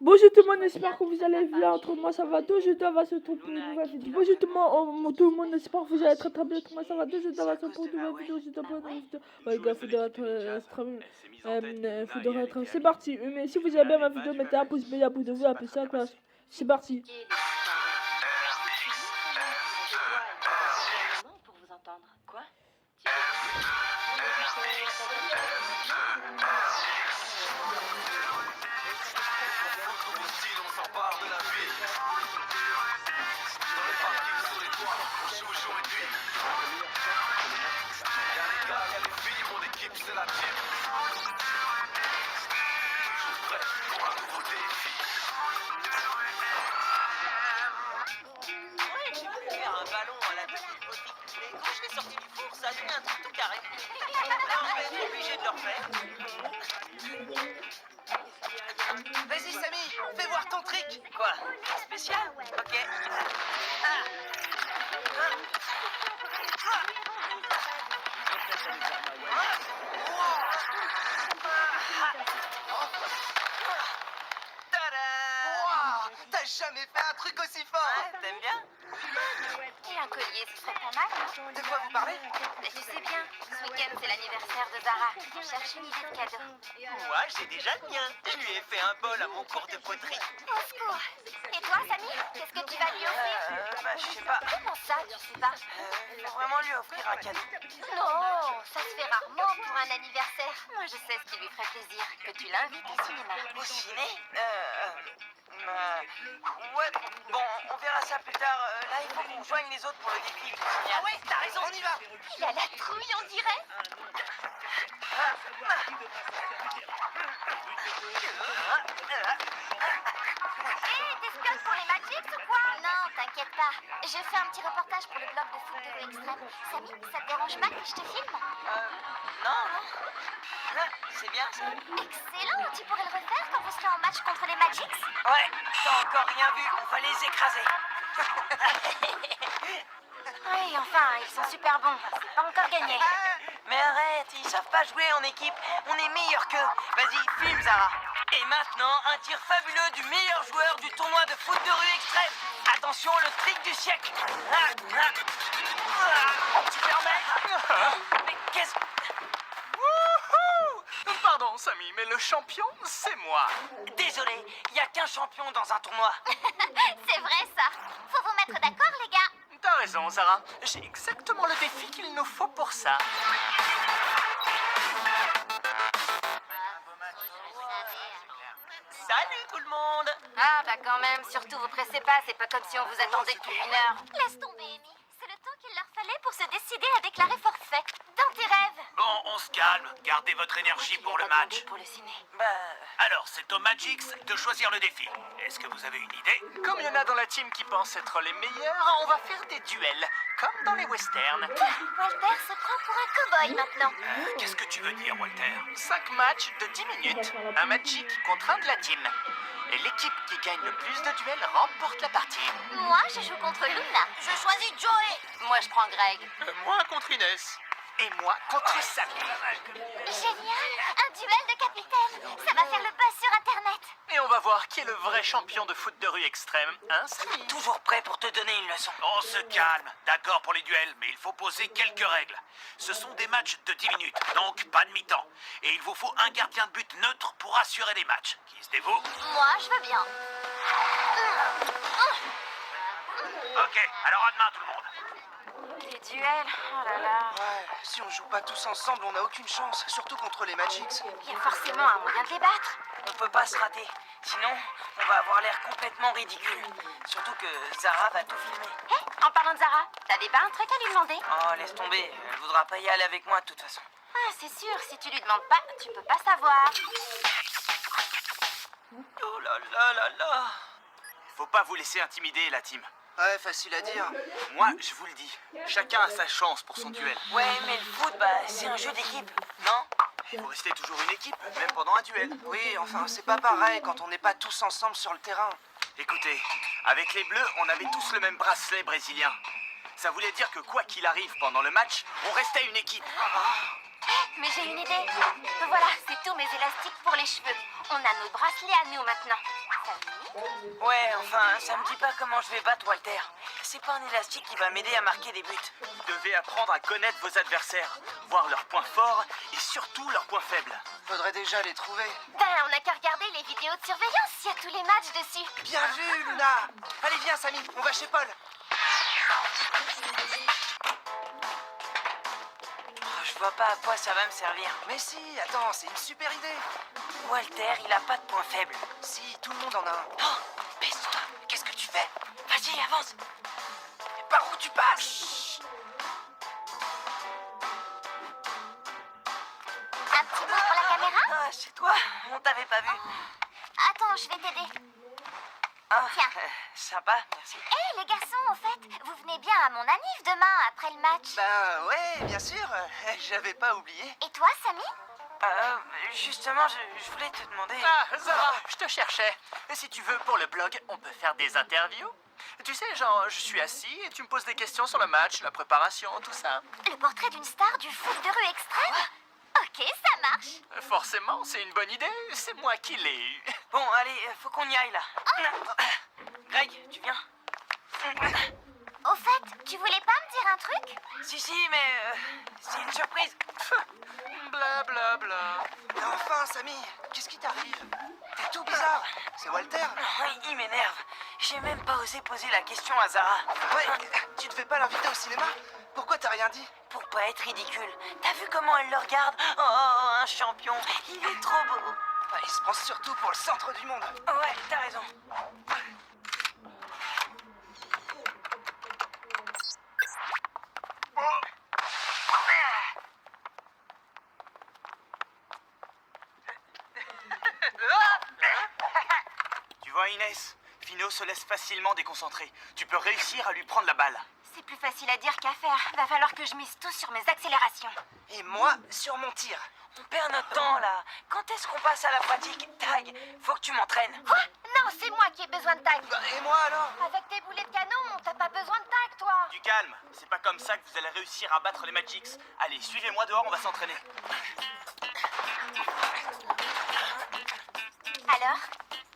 Bonjour tout le monde, j'espère que vous allez bien. Entre moi ça va, deux je va se retrouver pour une nouvelle vidéo. Bonjour tout le monde, j'espère que vous allez très très bien. Entre moi ça va, deux je va se retrouver pour une nouvelle vidéo. Je pour une nouvelle vidéo. Ouais, gars, faudrait être faudrait être. C'est parti. Mais si vous avez bien ma vidéo, mettez un pouce bleu, abonnez-vous, appelez ça classe. C'est parti. Pour vous entendre. Quoi? On s'empare de la vie. Dans le parking, sur les toits, on joue jour et nuit. Y'a les gars, y'a les filles, mon équipe c'est la team. Toujours prêt pour un nouveau défi. Ouais, j'ai voulu faire un ballon à la petite boutique. Mais quand je l'ai sorti du four, ça a donné un truc tout carré. Là, je vais être obligé de le refaire. Vas-y, Samy, fais voir ton trick. Quoi? Spécial? Ok. Ah. Tada! T'as jamais fait un truc aussi fort. Ouais, t'aimes bien? Et un collier, ce serait pas mal, hein? De quoi vous parlez? Mais tu sais bien, ce week-end c'est l'anniversaire de Zara. On cherche une idée de cadeau. Moi, j'ai déjà le mien. Je lui ai fait un bol à mon cours de poterie. Au secours! Et toi, Samy, qu'est-ce que tu vas lui offrir? Je sais pas. Comment ça, tu sais pas? Faut vraiment lui offrir un cadeau. Non, ça se fait rarement pour un anniversaire. Moi, je sais ce qui lui ferait plaisir, que tu l'invites au cinéma. Au ciné? Ouais, bon, on verra ça plus tard. Là, il faut qu'on rejoigne les autres pour le défi. Ah ouais, t'as raison, on y va. Il a la trouille, on dirait. Hé, t'espionnes pour les Magics ou quoi? Non, t'inquiète pas. Je fais un petit reportage pour le blog de foot de rue extrême. Samy, ça te dérange pas que je te filme? Non. C'est bien ça. Excellent, tu pourrais le refaire quand vous serez en match contre les Magics? Ouais, t'as encore rien vu, on va les écraser. Oui, enfin, ils sont super bons. C'est pas encore gagné. Mais arrête, ils savent pas jouer en équipe. On est meilleurs qu'eux. Vas-y, filme Zara. Et maintenant, un tir fabuleux du meilleur joueur du tournoi de foot de rue extrême. Attention, le trick du siècle. Tu permets? Mais qu'est-ce... Wouhou! Pardon, Samy, mais le champion, c'est moi. Désolé, il y a qu'un champion dans un tournoi. C'est vrai ça. Faut vous mettre d'accord, les gars. T'as raison, Zara. J'ai exactement le défi qu'il nous faut pour ça. Salut tout le monde. Ah bah quand même, surtout vous pressez pas, c'est pas comme si on vous attendait depuis une heure. Laisse tomber, Amy. C'est le temps qu'il leur fallait pour se décider à déclarer forfait. Dans tes rêves. Bon, on se calme. Gardez votre énergie pour le match. Pour le ciné. Alors, c'est au Magix de choisir le défi. Est-ce que vous avez une idée? Comme il y en a dans la team qui pensent être les meilleurs, on va faire des duels, comme dans les westerns. Walter se prend pour un cow-boy maintenant. Qu'est-ce que tu veux dire, Walter? 5 matchs de 10 minutes. Un Magic contre un de la team. Et l'équipe qui gagne le plus de duels remporte la partie. Moi, je joue contre Luna. Je choisis Joey. Moi, je prends Greg. Moi contre Inès. Et moi contre Samy. Génial. Un duel de capitaine. Ça va faire le buzz sur Internet. Et on va voir qui est le vrai champion de foot de rue extrême. Hein, Samy? Toujours prêt pour te donner une leçon. On se calme. D'accord pour les duels, mais il faut poser quelques règles. Ce sont des matchs de 10 minutes, donc pas de mi-temps. Et il vous faut un gardien de but neutre pour assurer les matchs. Qui se dévoue? Moi, je veux bien. Ok, alors à demain tout le monde. Les duels, oh là là. Ouais, si on joue pas tous ensemble, on n'a aucune chance, surtout contre les Magics. Il y a forcément un moyen de les battre. On peut pas se rater. Sinon, on va avoir l'air complètement ridicule. Surtout que Zara va tout filmer. Hé, en parlant de Zara, t'avais pas un truc à lui demander? Oh, laisse tomber. Elle voudra pas y aller avec moi de toute façon. Ah, c'est sûr, si tu lui demandes pas, tu peux pas savoir. Oh là là là là. Faut pas vous laisser intimider, la team. Ouais, facile à dire. Moi, je vous le dis, chacun a sa chance pour son duel. Ouais, mais le foot, c'est un jeu d'équipe, non? Il faut rester toujours une équipe, même pendant un duel. Oui, enfin, c'est pas pareil quand on n'est pas tous ensemble sur le terrain. Écoutez, avec les Bleus, on avait tous le même bracelet brésilien. Ça voulait dire que quoi qu'il arrive pendant le match, on restait une équipe. Mais j'ai une idée. Voilà, c'est tous mes élastiques pour les cheveux. On a nos bracelets à nous maintenant. Samy? Ouais, enfin, ça me dit pas comment je vais battre Walter. C'est pas un élastique qui va m'aider à marquer des buts. Vous devez apprendre à connaître vos adversaires, voir leurs points forts et surtout leurs points faibles. Faudrait déjà les trouver. Ben, on n'a qu'à regarder les vidéos de surveillance, il y a tous les matchs dessus. Bien vu, Luna. Allez, viens, Samy, on va chez Paul. Je vois pas à quoi ça va me servir. Mais si, attends, c'est une super idée. Walter, il a pas de point faible. Si, tout le monde en a un. Oh, baisse-toi. Qu'est-ce que tu fais? Vas-y, avance. Par où tu passes? Un petit mot pour la caméra? Ah, c'est toi. On t'avait pas vu. Attends, je vais t'aider. Ah, Tiens. sympa, merci. Hé, les garçons, en fait, vous venez bien à mon anniv demain, après le match. Ben ouais, bien sûr, j'avais pas oublié. Et toi, Samy? Justement, je voulais te demander... Ah, Zara, je te cherchais. Et si tu veux, pour le blog, on peut faire des interviews. Tu sais, genre, je suis assis et tu me poses des questions sur le match, la préparation, tout ça. Le portrait d'une star du foot de rue extrême? Ok, ça marche. Forcément, c'est une bonne idée. C'est moi qui l'ai eu. Bon, allez, faut qu'on y aille, là. Greg, tu viens? Au fait, tu voulais pas me dire un truc? Si, mais c'est une surprise. Bla bla bla. Mais enfin, Samy, qu'est-ce qui t'arrive? T'es tout bizarre. C'est Walter. Il m'énerve. J'ai même pas osé poser la question à Zara. Ouais, tu devais pas l'inviter au cinéma? Pourquoi t'as rien dit? Pour pas être ridicule. T'as vu comment elle le regarde? Oh, un champion. Il est trop beau. Il se prend surtout pour le centre du monde. Ouais, t'as raison. Tu vois, Inès, Fino se laisse facilement déconcentrer. Tu peux réussir à lui prendre la balle. C'est plus facile à dire qu'à faire. Va falloir que je mise tout sur mes accélérations. Et moi, sur mon tir. On perd notre temps, là. Quand est-ce qu'on passe à la pratique? Tag, faut que tu m'entraînes. Quoi? Non, c'est moi qui ai besoin de tag. Et moi alors? Avec tes boulets de canon, t'as pas besoin de tag, toi. Du calme, c'est pas comme ça que vous allez réussir à battre les Magics. Allez, suivez-moi dehors, on va s'entraîner. Alors,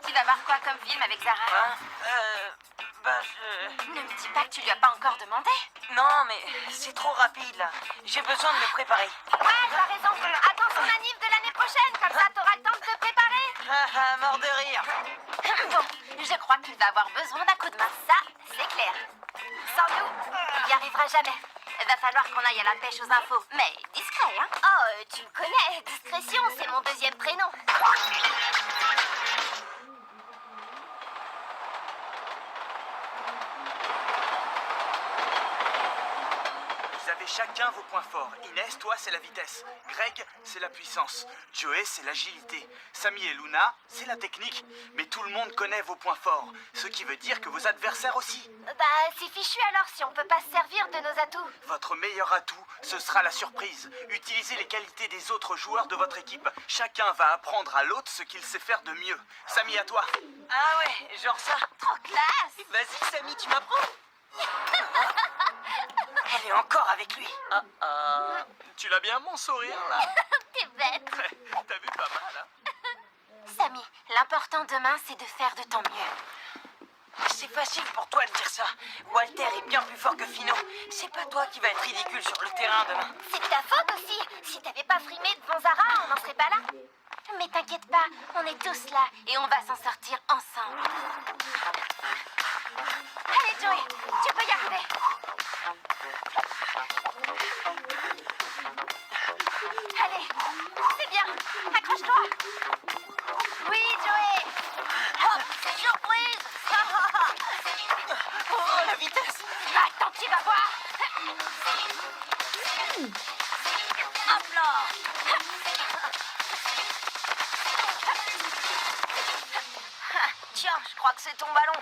tu vas voir quoi comme film avec Zara? Hein? Je... Ne me dis pas que tu lui as pas encore demandé. Non, mais c'est trop rapide, là. J'ai besoin de me préparer. Ouais, tu as raison. Attends son anniv de l'année prochaine, comme ça t'auras le temps de te préparer. Mort de rire. Bon, je crois qu'il va avoir besoin d'un coup de main, ça, c'est clair. Sans nous, il n'y arrivera jamais. Va falloir qu'on aille à la pêche aux infos. Mais discret, hein? Oh, tu me connais. Discrétion, c'est mon deuxième prénom. Vous avez chacun vos points forts. Inès, toi, c'est la vitesse. Greg, c'est la puissance. Joey, c'est l'agilité. Samy et Luna, c'est la technique. Mais tout le monde connaît vos points forts. Ce qui veut dire que vos adversaires aussi. Bah, c'est fichu alors si on peut pas se servir de nos atouts. Votre meilleur atout, ce sera la surprise. Utilisez les qualités des autres joueurs de votre équipe. Chacun va apprendre à l'autre ce qu'il sait faire de mieux. Samy, à toi. Ah ouais, genre ça. Trop classe. Vas-y, Samy, tu m'apprends. Elle est encore avec lui. Tu l'as bien, mon sourire, là? T'es bête. T'as vu pas mal, hein? Samy, l'important demain, c'est de faire de ton mieux. C'est facile pour toi de dire ça. Walter est bien plus fort que Fino. C'est pas toi qui va être ridicule sur le terrain demain. C'est de ta faute aussi. Si t'avais pas frimé devant Zara, on n'en serait pas là. Mais t'inquiète pas, on est tous là et on va s'en sortir ensemble. Allez, Joey, tu peux y arriver. Allez, c'est bien. Accroche-toi. Oui, Joey. Oh, c'est surprise. Oh, la vitesse. Attends, tu vas voir. Hop là. Tiens, je crois que c'est ton ballon.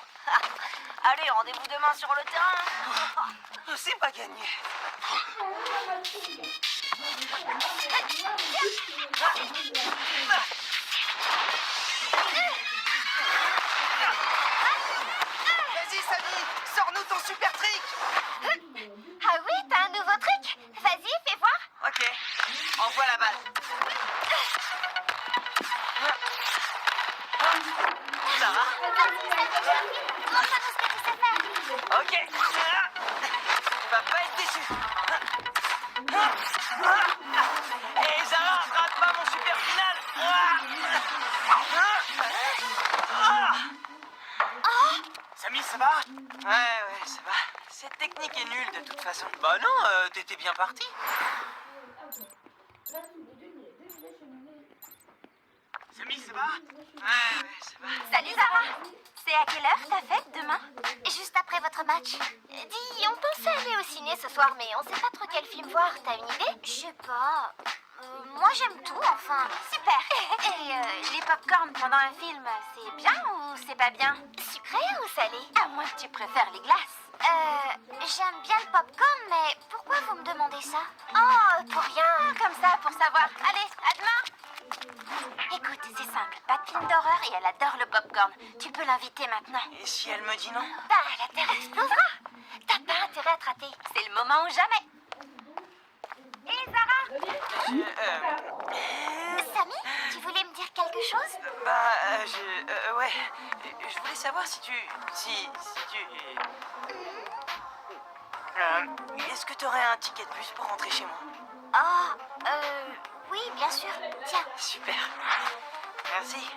Allez, rendez-vous demain sur le terrain. C'est pas gagné. Vas-y, Samy, sors-nous ton super trick. Ah oui, t'as un nouveau truc? Vas-y, fais voir. Ok, envoie la balle. Sarah. Montre-nous ce que tu sais faire. Ok. Tu vas pas être déçu. Et Zara, rate pas mon super final. Samy, ça va? Ouais, ça va. Cette technique est nulle de toute façon. Bah non, t'étais bien parti. Samy, ça va? Ouais, ça va. Salut Zara. C'est à quelle heure ta fête demain? Juste après votre match. Dis, on pensait aller au ciné ce soir, mais on sait pas trop quel film voir. T'as une idée? Je sais pas. Moi j'aime tout, enfin. Super. Et les pop-corn pendant un film, c'est bien ou c'est pas bien? Sucré ou salé? À moins que tu préfères les glaces. J'aime bien le pop-corn, mais pourquoi vous me demandez ça? Oh, pour rien. Comme ça, pour savoir. Allez, à demain. Écoute, c'est simple. Pas de film d'horreur et elle adore le pop-corn. Tu peux l'inviter maintenant. Et si elle me dit non? Bah, la Terre explosera. T'as pas intérêt à te rater. C'est le moment ou jamais. Et Zara? Samy, tu voulais me dire quelque chose? Ouais. Je voulais savoir si tu... Est-ce que t'aurais un ticket de bus pour rentrer chez moi? Oh, oui, bien sûr. Tiens. Super. Merci.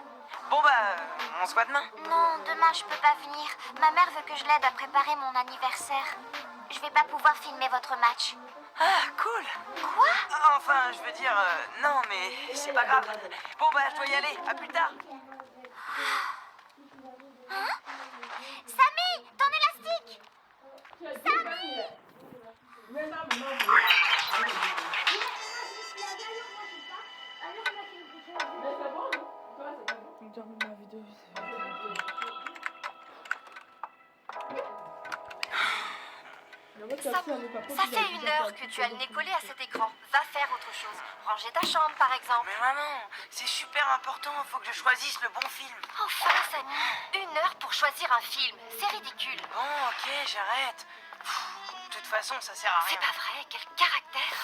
Bon bah, on se voit demain. Non, demain je peux pas venir. Ma mère veut que je l'aide à préparer mon anniversaire. Je vais pas pouvoir filmer votre match. Ah, cool. Quoi? Enfin, je veux dire... non, mais c'est pas grave. Bon bah, je dois y aller. À plus tard. Samy, ton élastique! Samy! Termine ma vidéo. Ça fait 1 heure que tu as le nez collé à cet écran. Va faire autre chose. Ranger ta chambre, par exemple. Mais maman, c'est super important. Faut que je choisisse le bon film. Enfin, Samy, 1 heure pour choisir un film. C'est ridicule. Bon, ok, j'arrête. De toute façon, ça sert à rien. C'est pas vrai, quel caractère.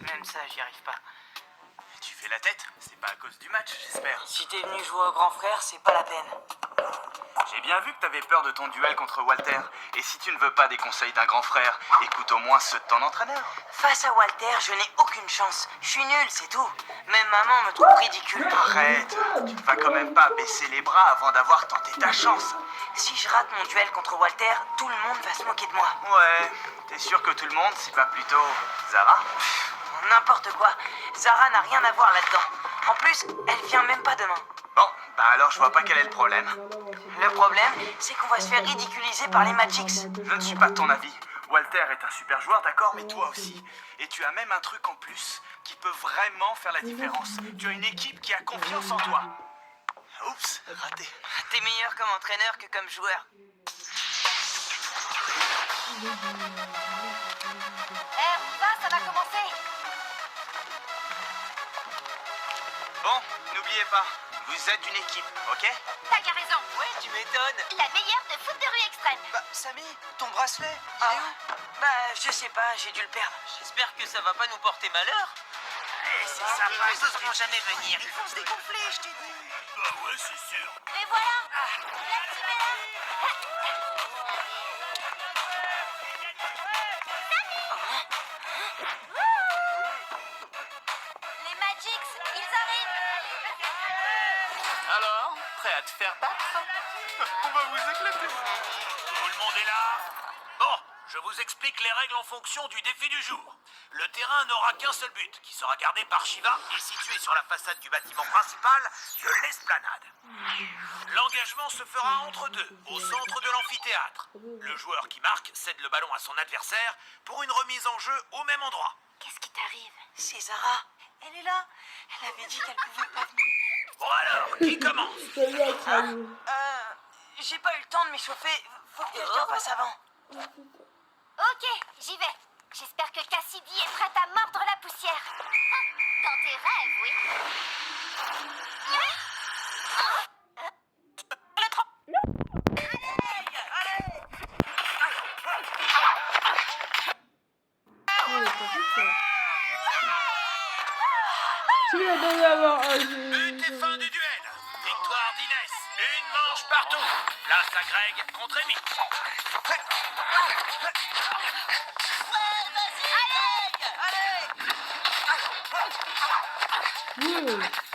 Même ça, j'y arrive pas. Tu fais la tête? C'est pas à cause du match, j'espère. Si t'es venu jouer au grand frère, c'est pas la peine. J'ai bien vu que t'avais peur de ton duel contre Walter. Et si tu ne veux pas des conseils d'un grand frère, écoute au moins ceux de ton entraîneur. Face à Walter, je n'ai aucune chance. Je suis nul, c'est tout. Même maman me trouve ridicule. Arrête, tu ne vas quand même pas baisser les bras avant d'avoir tenté ta chance. Si je rate mon duel contre Walter, tout le monde va se moquer de moi. Ouais, t'es sûr que tout le monde, c'est pas plutôt Zara? N'importe quoi. Zara n'a rien à voir là-dedans. En plus, elle vient même pas demain. Bon, bah alors je vois pas quel est le problème. Le problème, c'est qu'on va se faire ridiculiser par les Magix. Je ne suis pas de ton avis. Walter est un super joueur, d'accord, mais toi aussi. Et tu as même un truc en plus qui peut vraiment faire la différence. Tu as une équipe qui a confiance en toi. Oups, raté. T'es meilleur comme entraîneur que comme joueur. Ça va commencer. Bon, n'oubliez pas, vous êtes une équipe, ok? T'as bien raison. Ouais, tu m'étonnes. La meilleure de foot de rue extrême. Bah, Samy, ton bracelet, Bah, je sais pas, j'ai dû le perdre. J'espère que ça va pas nous porter malheur. c'est sympa. Ils oseront jamais venir. Ils vont se dégonfler, je t'ai dit. Bah ouais, c'est sûr. Et voilà. L'activer. Les Magix, ils arrivent. Alors, prêt à te faire battre? On va vous éclater. Tout le monde est là? Bon, je vous explique les règles en fonction du défi du jour. Le terrain n'aura qu'un seul but, qui sera gardé par Shiva et situé sur la façade du bâtiment principal de l'esplanade. L'engagement se fera entre deux, au centre de l'amphithéâtre. Le joueur qui marque cède le ballon à son adversaire pour une remise en jeu au même endroit. Qu'est-ce qui t'arrive? C'est Zara. Elle est là. Elle avait dit qu'elle pouvait pas venir. Bon alors, qui commence? J'ai pas eu le temps de m'échauffer. Faut que quelqu'un passe avant. Ok, j'y vais. J'espère que Cassidy est prête à mordre la poussière. Dans tes rêves, oui. Tu l'as donné avoir. But et fin du duel. Victoire d'Inès. Une manche partout. Place à Greg contre Amy. Oui.